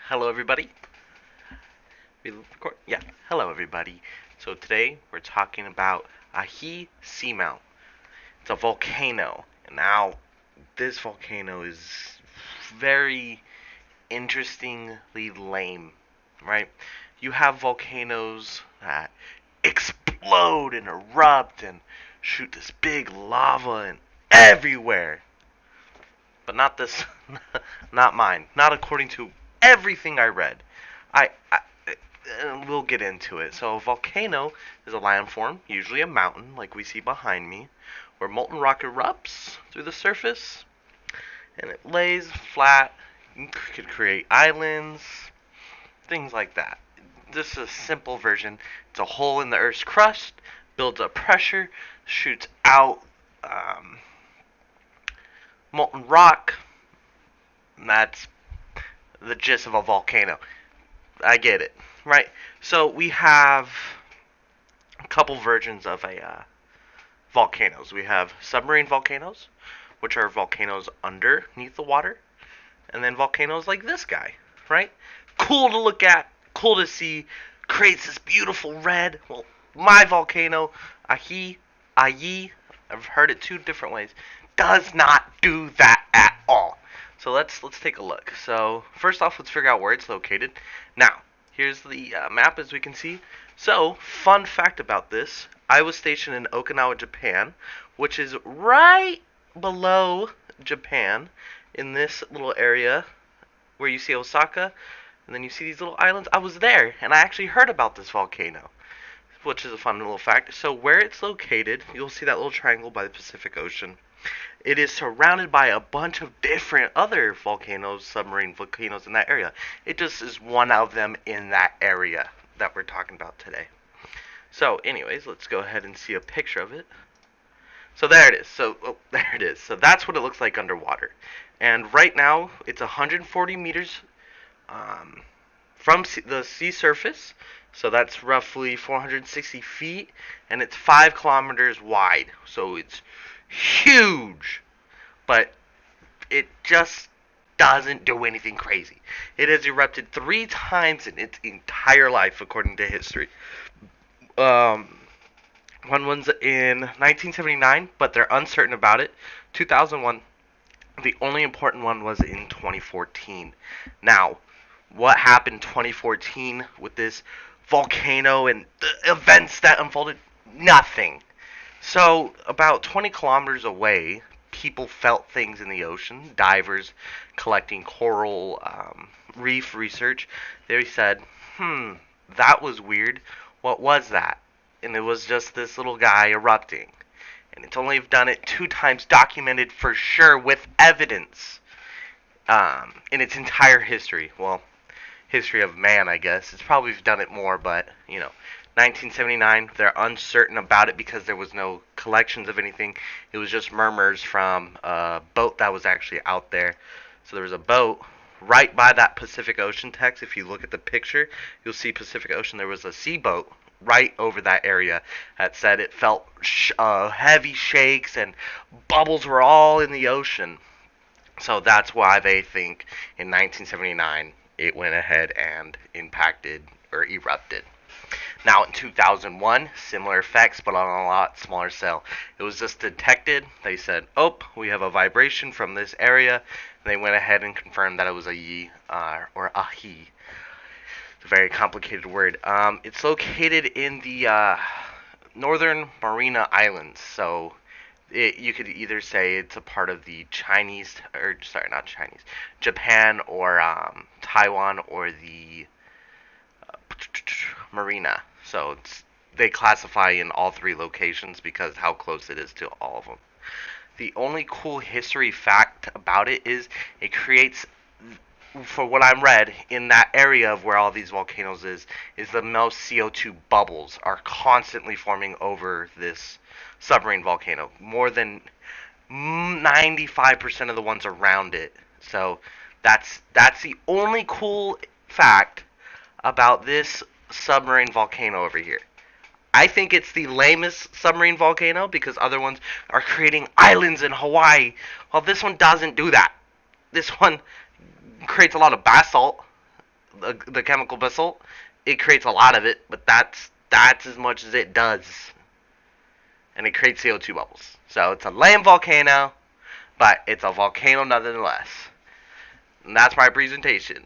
Hello, everybody. We record. Yeah. Hello, everybody. So today we're talking about Ahyi Seamount. It's a volcano. And now this volcano is very interestingly lame, right? You have volcanoes that explode and erupt and shoot this big lava and everywhere. But not this, not mine. Not according to everything I read. I we'll get into it. So a volcano is a landform, usually a mountain, like we see behind me, where molten rock erupts through the surface, and it lays flat. It could create islands, things like that. This is a simple version. It's a hole in the Earth's crust, builds up pressure, shoots out molten rock. And that's the gist of a volcano. I get it, right? So we have a couple versions of volcanoes. We have submarine volcanoes, which are volcanoes underneath the water, and then volcanoes like this guy, right? Cool to look at, cool to see, creates this beautiful red. Well, my volcano, Ahyi, I've heard it two different ways, does not do that at all. So let's take a look. So first off, let's figure out where it's located. Now, here's the map as we can see. So, fun fact about this, I was stationed in Okinawa, Japan, which is right below Japan in this little area where you see Osaka, and then you see these little islands. I was there, and I actually heard about this volcano, which is a fun little fact. So where it's located, you'll see that little triangle by the Pacific Ocean. It is surrounded by a bunch of different other volcanoes, submarine volcanoes in that area. It just is one of them in that area that we're talking about today. So anyways, let's go ahead and see a picture of it. So there it is. There it is. So that's what it looks like underwater. And right now, it's 140 meters from the sea surface. So that's roughly 460 feet, and it's 5 kilometers wide. So it's huge, but it just doesn't do anything crazy. It has erupted 3 times in its entire life, according to history. Um, One was in 1979, but they're uncertain about it. 2001. The only important one was in 2014. Now, what happened 2014 with this volcano and the events that unfolded? Nothing. So, about 20 kilometers away, people felt things in the ocean. Divers collecting coral reef research. They said, that was weird. What was that? And it was just this little guy erupting. And it's only done it 2 times, documented for sure with evidence in its entire history. Well, history of man, I guess. It's probably done it more, but, 1979, they're uncertain about it because there was no collections of anything. It was just murmurs from a boat that was actually out there. So there was a boat right by that Pacific Ocean text. If you look at the picture, you'll see Pacific Ocean. There was a seaboat right over that area that said it felt heavy shakes and bubbles were all in the ocean. So that's why they think in 1979 it went ahead and impacted or erupted. Now in 2001, similar effects, but on a lot smaller scale. It was just detected. They said, "Oh, we have a vibration from this area." And they went ahead and confirmed that it was a yi or Ahyi. It's a very complicated word. It's located in the northern Marina Islands. So you could either say it's a part of the Chinese, or sorry, not Chinese, Japan or Taiwan or the Marina. So they classify in all 3 locations because how close it is to all of them. The only cool history fact about it is it creates, for what I'm read, in that area of where all these volcanoes is the most CO2 bubbles are constantly forming over this submarine volcano. More than 95% of the ones around it. So that's the only cool fact about this submarine volcano over here. I think it's the lamest submarine volcano because other ones are creating islands in Hawaii, while this one doesn't do that. This one creates a lot of basalt, the chemical basalt, it creates a lot of it, but that's as much as it does, and it creates CO2 bubbles. So it's a land volcano, but it's a volcano nonetheless. And that's my presentation.